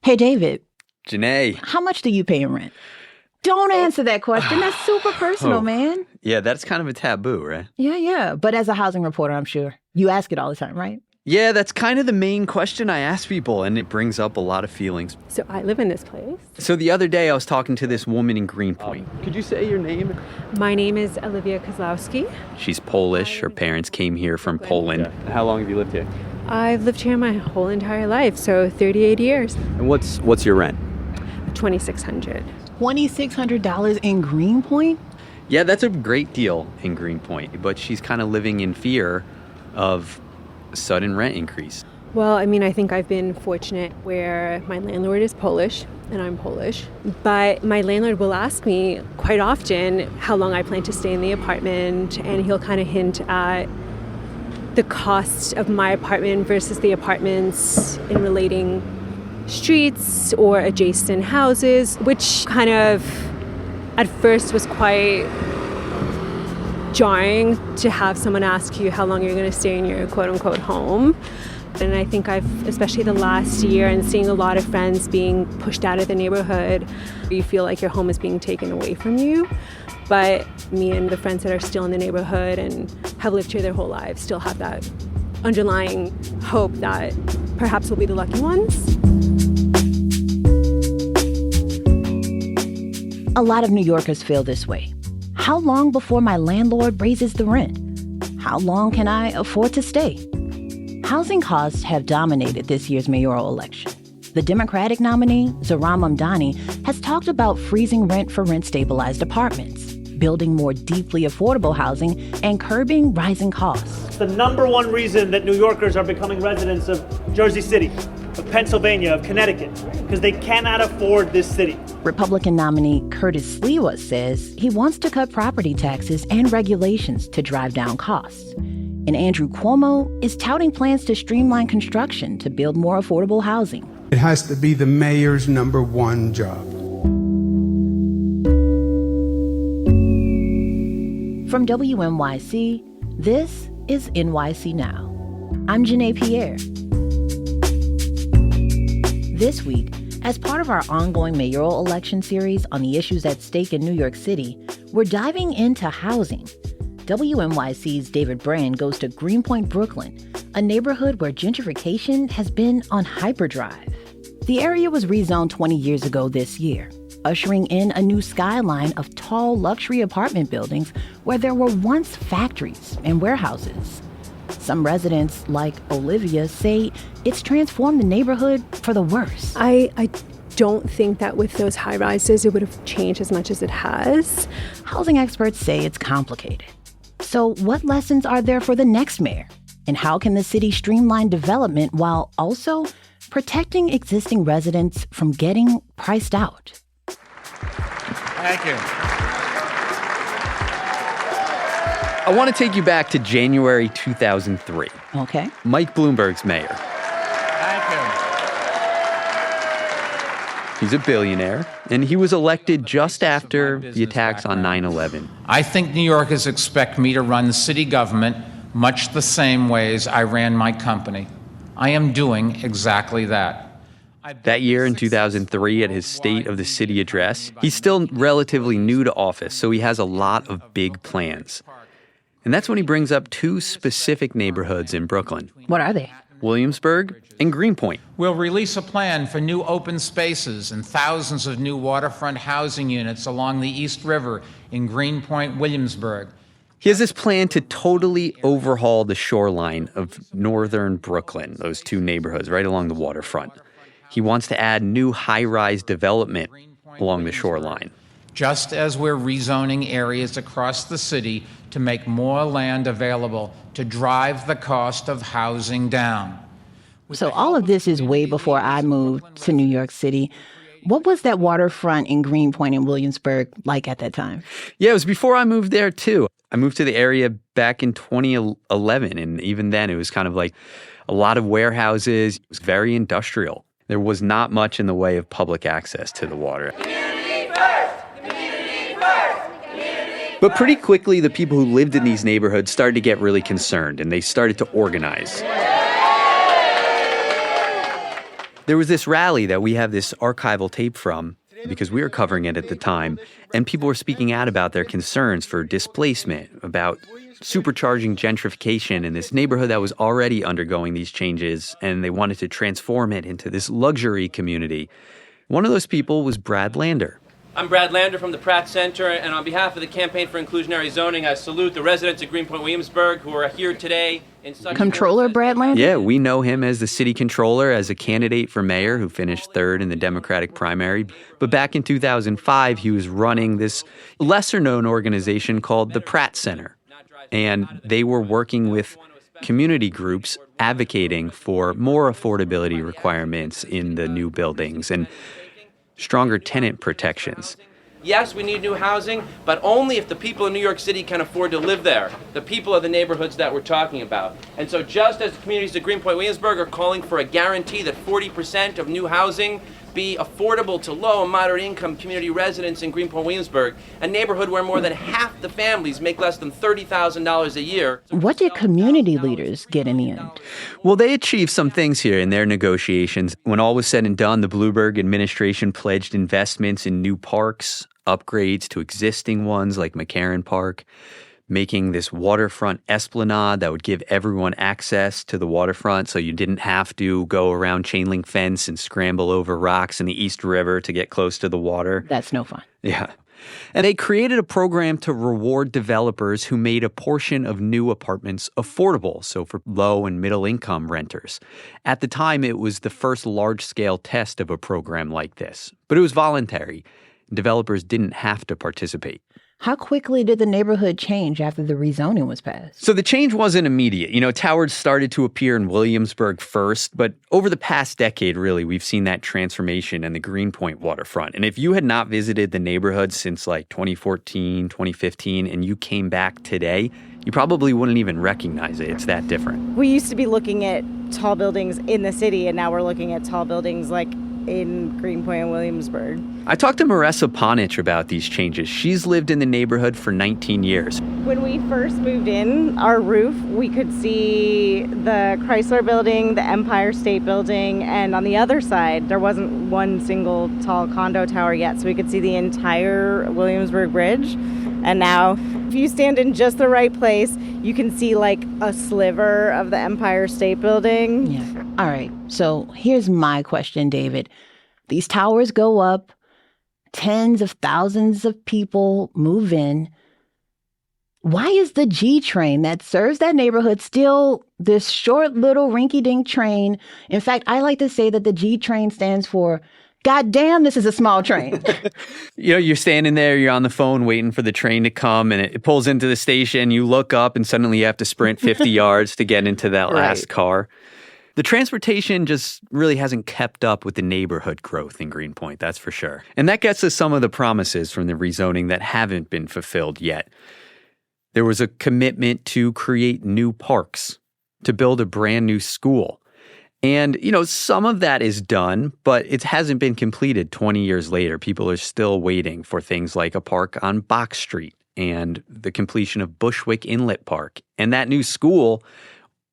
Hey, David, Janae. how much do you pay in rent? Don't answer that question. That's super personal, man. Yeah, that's kind of a taboo, right? Yeah. But as a housing reporter, I'm sure you ask it all the time, right? Yeah, that's kind of the main question I ask people, and it brings up a lot of feelings. So I live in this place. So the other day I was talking to this woman in Greenpoint. Could you say your name? My name is Olivia Kozlowski. She's Polish. Her parents came here from Poland. Yeah. How long have you lived here? I've lived here my whole entire life, so 38 years. And what's your rent? $2,600. $2,600 in Greenpoint? Yeah, that's a great deal in Greenpoint, but she's kind of living in fear of a sudden rent increase. Well, I mean, I think I've been fortunate where my landlord is Polish and I'm Polish, but my landlord will ask me quite often how long I plan to stay in the apartment, and he'll kind of hint at the cost of my apartment versus the apartments in relating streets or adjacent houses, which kind of at first was quite jarring to have someone ask you how long you're going to stay in your quote-unquote home. And I think especially the last year, and seeing a lot of friends being pushed out of the neighborhood, you feel like your home is being taken away from you. But me and the friends that are still in the neighborhood and have lived here their whole lives still have that underlying hope that perhaps we'll be the lucky ones. A lot of New Yorkers feel this way. How long before my landlord raises the rent? How long can I afford to stay? Housing costs have dominated this year's mayoral election. The Democratic nominee, Zohran Mamdani, has talked about freezing rent for rent-stabilized apartments, building more deeply affordable housing, and curbing rising costs. It's the number one reason that New Yorkers are becoming residents of Jersey City, of Pennsylvania, of Connecticut, because they cannot afford this city. Republican nominee Curtis Sliwa says he wants to cut property taxes and regulations to drive down costs. And Andrew Cuomo is touting plans to streamline construction to build more affordable housing. It has to be the mayor's number one job. From WNYC, this is NYC Now. I'm Janae Pierre. This week, as part of our ongoing mayoral election series on the issues at stake in New York City, we're diving into housing. WNYC's David Brand goes to Greenpoint, Brooklyn, a neighborhood where gentrification has been on hyperdrive. The area was rezoned 20 years ago this year, ushering in a new skyline of tall luxury apartment buildings where there were once factories and warehouses. Some residents, like Olivia, say it's transformed the neighborhood for the worse. I don't think that with those high rises it would have changed as much as it has. Housing experts say it's complicated. So what lessons are there for the next mayor? And how can the city streamline development while also protecting existing residents from getting priced out? Thank you. I want to take you back to January 2003. Okay. Mike Bloomberg's mayor. Thank you. He's a billionaire, and he was elected just after the attacks on 9/11. I think New Yorkers expect me to run city government much the same ways I ran my company. I am doing exactly that. That year in 2003, at his State of the City address, he's still relatively new to office, so he has a lot of big plans. And that's when he brings up two specific neighborhoods in Brooklyn. What are they? Williamsburg and Greenpoint. We'll release a plan for new open spaces and thousands of new waterfront housing units along the East River in Greenpoint, Williamsburg. He has this plan to totally overhaul the shoreline of northern Brooklyn, those two neighborhoods right along the waterfront. He wants to add new high-rise development along the shoreline. Just as we're rezoning areas across the city to make more land available to drive the cost of housing down. So all of this is way before I moved to New York City. What was that waterfront in Greenpoint and Williamsburg like at that time? Yeah, it was before I moved there, too. I moved to the area back in 2011, and even then it was kind of like a lot of warehouses. It was very industrial. There was not much in the way of public access to the water. Community first! Community first! Community But pretty quickly, the people who lived in these neighborhoods started to get really concerned, and they started to organize. There was this rally that we have this archival tape from because we were covering it at the time, and people were speaking out about their concerns for displacement, about supercharging gentrification in this neighborhood that was already undergoing these changes, and they wanted to transform it into this luxury community. One of those people was Brad Lander. I'm Brad Lander from the Pratt Center, and on behalf of the Campaign for Inclusionary Zoning, I salute the residents of Greenpoint, Williamsburg, who are here today in such... Controller Brad Lander? Yeah, we know him as the city controller, as a candidate for mayor who finished third in the Democratic primary. But back in 2005, he was running this lesser-known organization called the Pratt Center. And they were working with community groups advocating for more affordability requirements in the new buildings and stronger tenant protections. Yes, we need new housing, but only if the people in New York City can afford to live there, the people of the neighborhoods that we're talking about. And so just as the communities of Greenpoint, Williamsburg are calling for a guarantee that 40% of new housing be affordable to low and moderate income community residents in Greenpoint, Williamsburg, a neighborhood where more than half the families make less than $30,000 a year. What did community leaders get in the end? Well, they achieved some things here in their negotiations. When all was said and done, the Bloomberg administration pledged investments in new parks, upgrades to existing ones like McCarran Park, making this waterfront esplanade that would give everyone access to the waterfront so you didn't have to go around chain link fence and scramble over rocks in the East River to get close to the water. That's no fun. Yeah. And they created a program to reward developers who made a portion of new apartments affordable, so for low and middle income renters. At the time, it was the first large-scale test of a program like this, but it was voluntary. Developers didn't have to participate. How quickly did the neighborhood change after the rezoning was passed? So the change wasn't immediate. Towers started to appear in Williamsburg first, but over the past decade, really, we've seen that transformation in the Greenpoint waterfront. And if you had not visited the neighborhood since like 2014, 2015, and you came back today, you probably wouldn't even recognize it. It's that different. We used to be looking at tall buildings in the city, and now we're looking at tall buildings like in Greenpoint and Williamsburg. I talked to Marissa Ponich about these changes. She's lived in the neighborhood for 19 years. When we first moved in, our roof, we could see the Chrysler Building, the Empire State Building, and on the other side, there wasn't one single tall condo tower yet, so we could see the entire Williamsburg Bridge. And now, if you stand in just the right place, you can see like a sliver of the Empire State Building. Yeah. All right. So here's my question, David. These towers go up, tens of thousands of people move in. Why is the G train that serves that neighborhood still this short little rinky-dink train? In fact, I like to say that the G train stands for God damn, this is a small train. You're standing there, you're on the phone waiting for the train to come, and it pulls into the station. You look up, and suddenly you have to sprint 50 yards to get into that last car. The transportation just really hasn't kept up with the neighborhood growth in Greenpoint, that's for sure. And that gets to some of the promises from the rezoning that haven't been fulfilled yet. There was a commitment to create new parks, to build a brand new school. And, some of that is done, but it hasn't been completed 20 years later. People are still waiting for things like a park on Box Street and the completion of Bushwick Inlet Park. And that new school,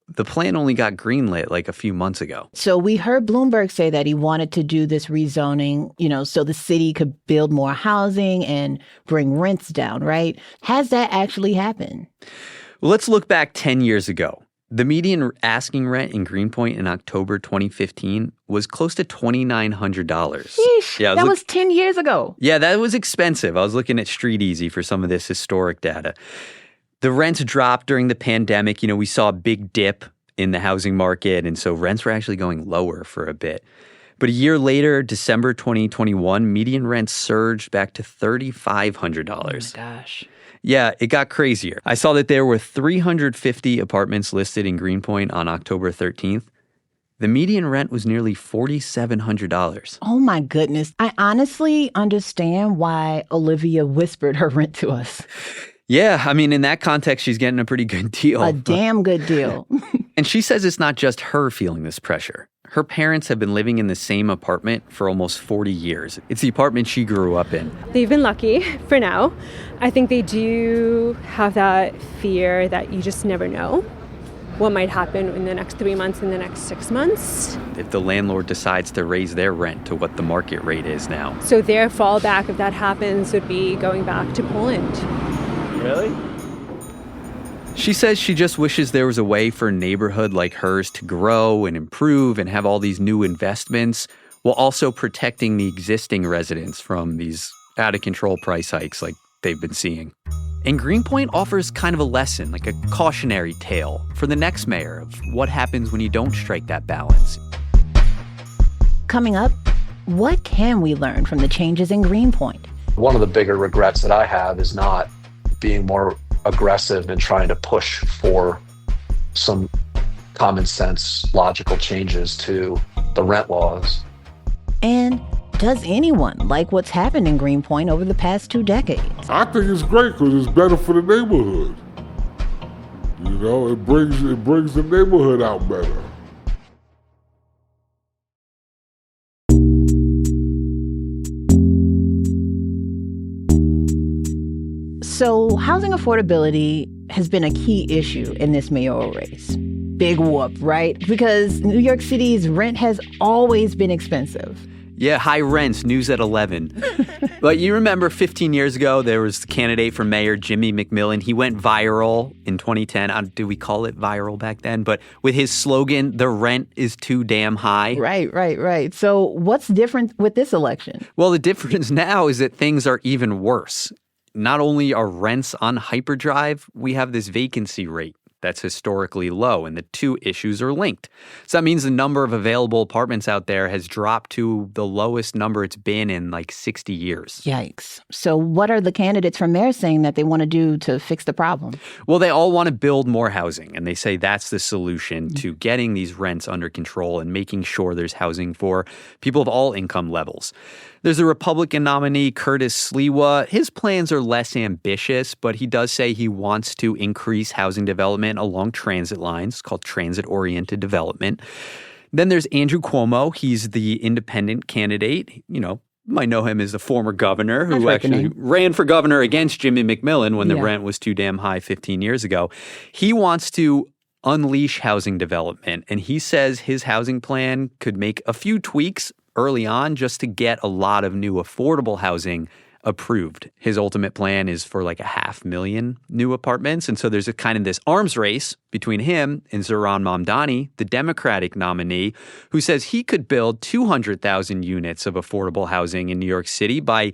the plan only got greenlit like a few months ago. So we heard Bloomberg say that he wanted to do this rezoning, so the city could build more housing and bring rents down, right? Has that actually happened? Well, let's look back 10 years ago. The median asking rent in Greenpoint in October 2015 was close to $2,900. Sheesh, yeah, that was 10 years ago. Yeah, that was expensive. I was looking at Street Easy for some of this historic data. The rents dropped during the pandemic. We saw a big dip in the housing market, and so rents were actually going lower for a bit. But a year later, December 2021, median rents surged back to $3,500. Oh my gosh. Yeah, it got crazier. I saw that there were 350 apartments listed in Greenpoint on October 13th. The median rent was nearly $4,700. Oh my goodness. I honestly understand why Olivia whispered her rent to us. Yeah, in that context, she's getting a pretty good deal. A damn good deal. And she says it's not just her feeling this pressure. Her parents have been living in the same apartment for almost 40 years. It's the apartment she grew up in. They've been lucky for now. I think they do have that fear that you just never know. what might happen in the next 3 months, in the next 6 months. If the landlord decides to raise their rent to what the market rate is now. So their fallback, if that happens, would be going back to Poland. Really? She says she just wishes there was a way for a neighborhood like hers to grow and improve and have all these new investments while also protecting the existing residents from these out-of-control price hikes like they've been seeing. And Greenpoint offers kind of a lesson, like a cautionary tale for the next mayor of what happens when you don't strike that balance. Coming up, what can we learn from the changes in Greenpoint? One of the bigger regrets that I have is not being more aggressive and trying to push for some common sense, logical changes to the rent laws. And does anyone like what's happened in Greenpoint over the past 2 decades? I think it's great because it's better for the neighborhood. You know, it brings the neighborhood out better. So housing affordability has been a key issue in this mayoral race. Big whoop, right? Because New York City's rent has always been expensive. Yeah, high rents, news at 11. But you remember 15 years ago, there was the candidate for mayor, Jimmy McMillan. He went viral in 2010. Do we call it viral back then? But with his slogan, the rent is too damn high. Right. So what's different with this election? Well, the difference now is that things are even worse. Not only are rents on hyperdrive, we have this vacancy rate that's historically low, and the two issues are linked. So that means the number of available apartments out there has dropped to the lowest number it's been in like 60 years. Yikes. So what are the candidates for mayor saying that they want to do to fix the problem? Well, they all want to build more housing, and they say that's the solution to getting these rents under control and making sure there's housing for people of all income levels. There's a Republican nominee, Curtis Sliwa. His plans are less ambitious, but he does say he wants to increase housing development along transit lines. It's called transit-oriented development. Then there's Andrew Cuomo. He's the independent candidate. You know, you might know him as the former governor who actually ran for governor against Jimmy McMillan when the rent was too damn high 15 years ago. He wants to unleash housing development, and he says his housing plan could make a few tweaks early on just to get a lot of new affordable housing approved. His ultimate plan is for like 500,000 new apartments. And so there's a kind of this arms race between him and Zohran Mamdani, the Democratic nominee, who says he could build 200,000 units of affordable housing in New York City by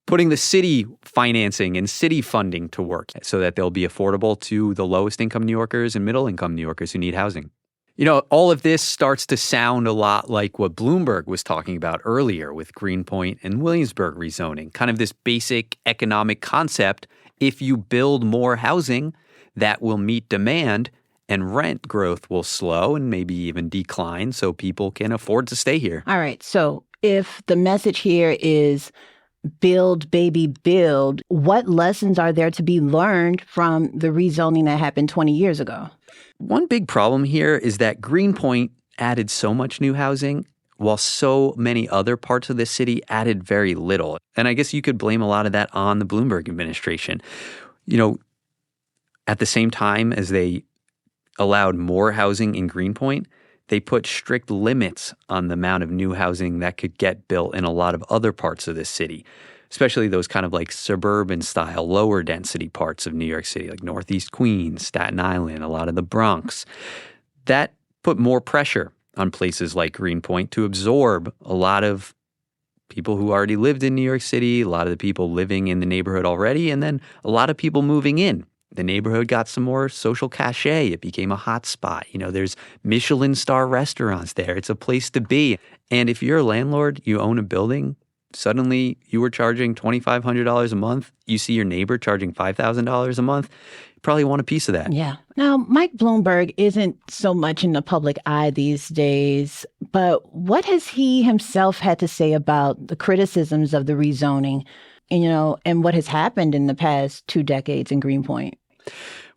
putting the city financing and city funding to work so that they'll be affordable to the lowest income New Yorkers and middle income New Yorkers who need housing. You know, all of this starts to sound a lot like what Bloomberg was talking about earlier with Greenpoint and Williamsburg rezoning, kind of this basic economic concept. If you build more housing, that will meet demand and rent growth will slow and maybe even decline so people can afford to stay here. All right. So if the message here is build, baby, build, what lessons are there to be learned from the rezoning that happened 20 years ago? One big problem here is that Greenpoint added so much new housing while so many other parts of the city added very little. And I guess you could blame a lot of that on the Bloomberg administration. You know, at the same time as they allowed more housing in Greenpoint, they put strict limits on the amount of new housing that could get built in a lot of other parts of the city, especially those kind of like suburban style, lower density parts of New York City, like Northeast Queens, Staten Island, a lot of the Bronx. That put more pressure on places like Greenpoint to absorb a lot of people who already lived in New York City, a lot of the people living in the neighborhood already, and then a lot of people moving in. The neighborhood got some more social cachet. It became a hot spot. You know, there's Michelin star restaurants there. It's a place to be. And if you're a landlord, you own a building, suddenly you were charging $2,500 a month. You see your neighbor charging $5,000 a month. You probably want a piece of that. Yeah. Now, Mike Bloomberg isn't so much in the public eye these days, but what has he himself had to say about the criticisms of the rezoning, and, you know, and what has happened in the past 2 decades in Greenpoint?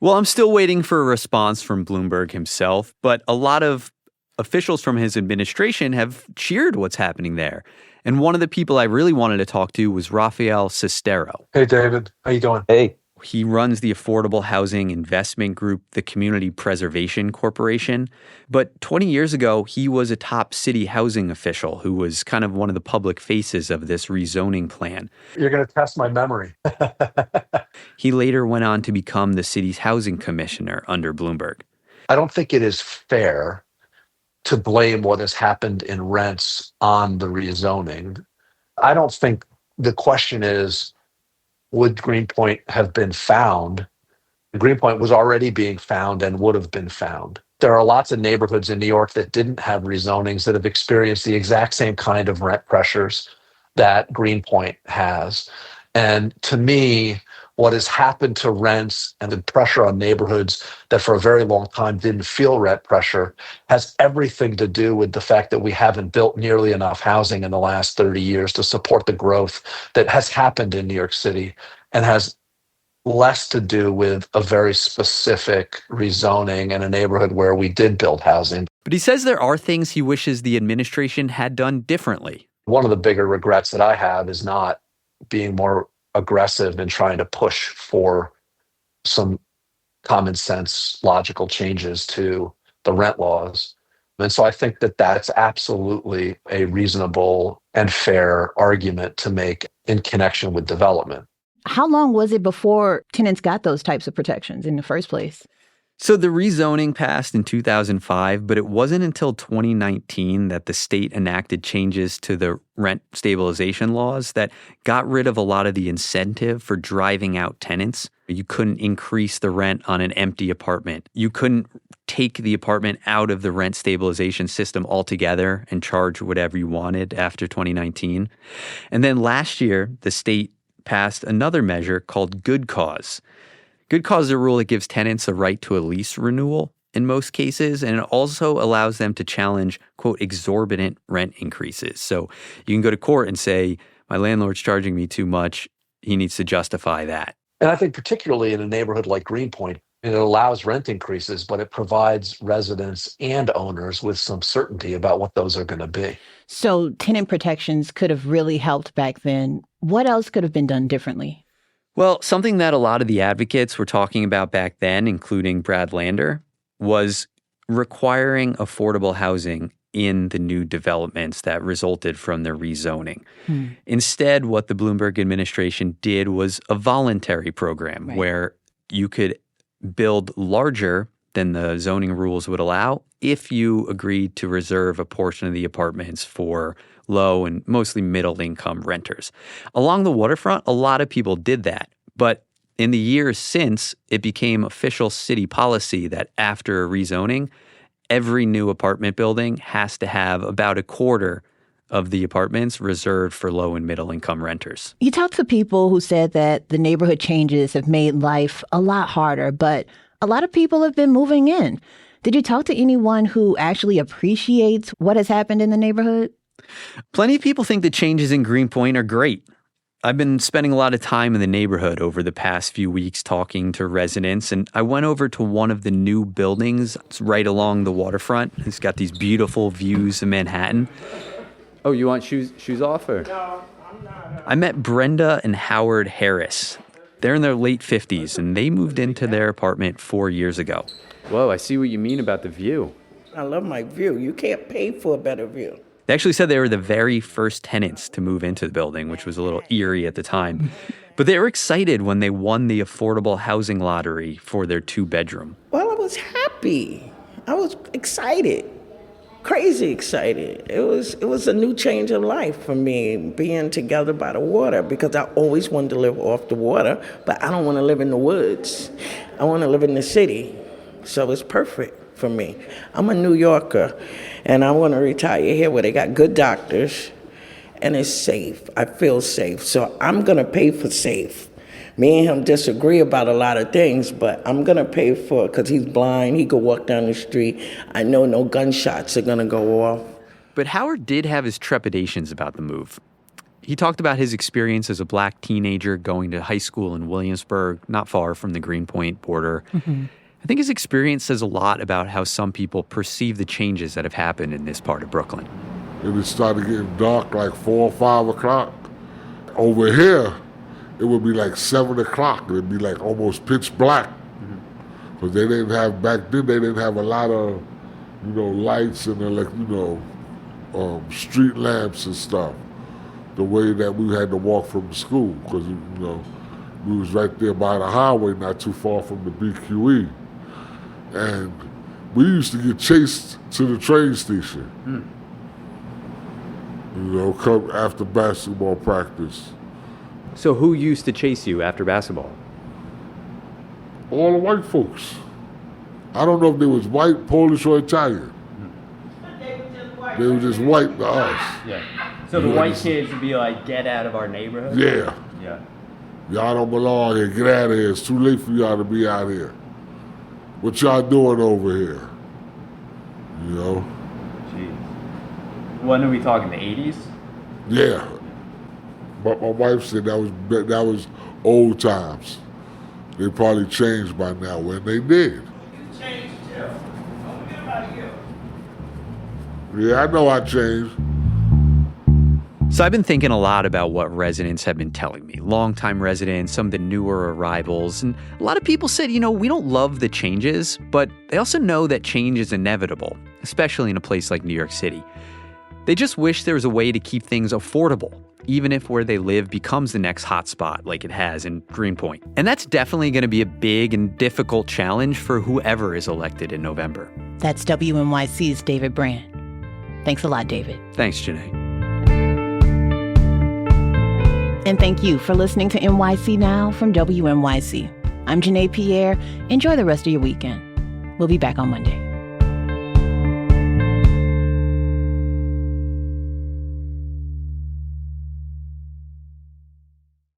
Well, I'm still waiting for a response from Bloomberg himself, but a lot of officials from his administration have cheered what's happening there. And one of the people I really wanted to talk to was Rafael Sestero. Hey, David. How you doing? Hey, He runs the affordable housing investment group, the Community Preservation Corporation. But 20 years ago, he was a top city housing official who was kind of one of the public faces of this rezoning plan. You're going to test my memory. He later went on to become the city's housing commissioner under Bloomberg. I don't think it is fair to blame what has happened in rents on the rezoning. I don't think the question is, would Greenpoint have been found? Greenpoint was already being found and would have been found. There are lots of neighborhoods in New York that didn't have rezonings that have experienced the exact same kind of rent pressures that Greenpoint has. And to me, what has happened to rents and the pressure on neighborhoods that for a very long time didn't feel rent pressure has everything to do with the fact that we haven't built nearly enough housing in the last 30 years to support the growth that has happened in New York City, and has less to do with a very specific rezoning in a neighborhood where we did build housing. But he says there are things he wishes the administration had done differently. One of the bigger regrets that I have is not being more aggressive in trying to push for some common sense, logical changes to the rent laws. And so I think that that's absolutely a reasonable and fair argument to make in connection with development. How long was it before tenants got those types of protections in the first place? So the rezoning passed in 2005, but it wasn't until 2019 that the state enacted changes to the rent stabilization laws that got rid of a lot of the incentive for driving out tenants. You couldn't increase the rent on an empty apartment. You couldn't take the apartment out of the rent stabilization system altogether and charge whatever you wanted after 2019. And then last year, the state passed another measure called Good Cause. Good Cause is a rule that gives tenants a right to a lease renewal in most cases, and it also allows them to challenge, quote, exorbitant rent increases. So you can go to court and say, my landlord's charging me too much. He needs to justify that. And I think particularly in a neighborhood like Greenpoint, it allows rent increases, but it provides residents and owners with some certainty about what those are going to be. So tenant protections could have really helped back then. What else could have been done differently? Well, something that a lot of the advocates were talking about back then, including Brad Lander, was requiring affordable housing in the new developments that resulted from the rezoning. Instead, what the Bloomberg administration did was a voluntary program where you could build larger than the zoning rules would allow if you agreed to reserve a portion of the apartments for low and mostly middle income renters. Along the waterfront, a lot of people did that. But in the years since, it became official city policy that after rezoning, every new apartment building has to have about a quarter of the apartments reserved for low and middle income renters. You talked to people who said that the neighborhood changes have made life a lot harder, but a lot of people have been moving in. Did you talk to anyone who actually appreciates what has happened in the neighborhood? Plenty of people think the changes in Greenpoint are great. I've been spending a lot of time in the neighborhood over the past few weeks talking to residents, and I went over to one of the new buildings. It's right along the waterfront. It's got these beautiful views of Manhattan. Oh, you want shoes off? Or? No, I'm not. I met Brenda and Howard Harris. They're in their late 50s, and they moved into their apartment 4 years ago. Whoa, I see what you mean about the view. I love my view. You can't pay for a better view. They actually said they were the very first tenants to move into the building, which was a little eerie at the time. But they were excited when they won the affordable housing lottery for their 2-bedroom. Well, I was happy. I was excited, crazy excited. It was a new change of life for me, being together by the water, because I always wanted to live off the water, but I don't want to live in the woods. I want to live in the city. So it's perfect for me. I'm a New Yorker, and I want to retire here where they got good doctors, and it's safe. I feel safe, so I'm going to pay for safe. Me and him disagree about a lot of things, but I'm going to pay for it because he's blind. He could walk down the street. I know no gunshots are going to go off. But Howard did have his trepidations about the move. He talked about his experience as a black teenager going to high school in Williamsburg, not far from the Greenpoint border. I think his experience says a lot about how some people perceive the changes that have happened in this part of Brooklyn. And it started getting dark like 4 or 5 o'clock. Over here, it would be like 7 o'clock. It'd be like almost pitch black. Because they didn't have, back then, they didn't have a lot of, lights and, street lamps and stuff. The way that we had to walk from the school. Because, we was right there by the highway, not too far from the BQE. And we used to get chased to the train station. Come after basketball practice. So who used to chase you after basketball? All the white folks. I don't know if they was white, Polish, or Italian. They were just white to us. Yeah. So the white kids would be like, get out of our neighborhood? Yeah. Yeah. Y'all don't belong here. Get out of here. It's too late for y'all to be out here. What y'all doing over here? Jeez. When are we talking, the 80s? Yeah. But my wife said that was old times. They probably changed by now when they did. You changed too. Don't forget about you. Yeah, I know I changed. So I've been thinking a lot about what residents have been telling me. Longtime residents, some of the newer arrivals. And a lot of people said, we don't love the changes, but they also know that change is inevitable, especially in a place like New York City. They just wish there was a way to keep things affordable, even if where they live becomes the next hotspot like it has in Greenpoint. And that's definitely going to be a big and difficult challenge for whoever is elected in November. That's WNYC's David Brand. Thanks a lot, David. Thanks, Janae. And thank you for listening to NYC Now from WNYC. I'm Janae Pierre. Enjoy the rest of your weekend. We'll be back on Monday.